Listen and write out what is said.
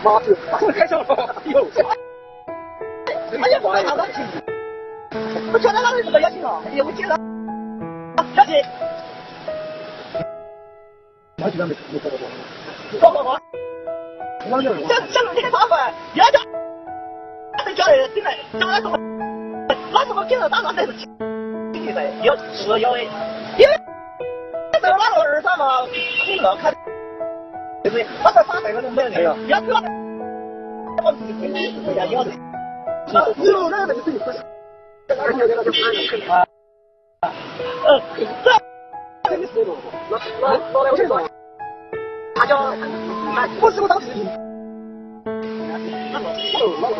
妈子，开枪了！哟，哎呀，我操！我觉得那是个邀请啊，哎呀，我接了，小姐，小姐，没说过，好，这两天打饭，要叫，叫的进来，叫那什么，那什么给了打那才是经济噻，要吃要的，因为这个那个二三嘛，你要看。对不对？他在打这个都没有那个，要知道，我自己会回家要的。你有那个自己会，而且那个就是啊，这肯定是的。老来我先说，他叫不是我当时。那个，老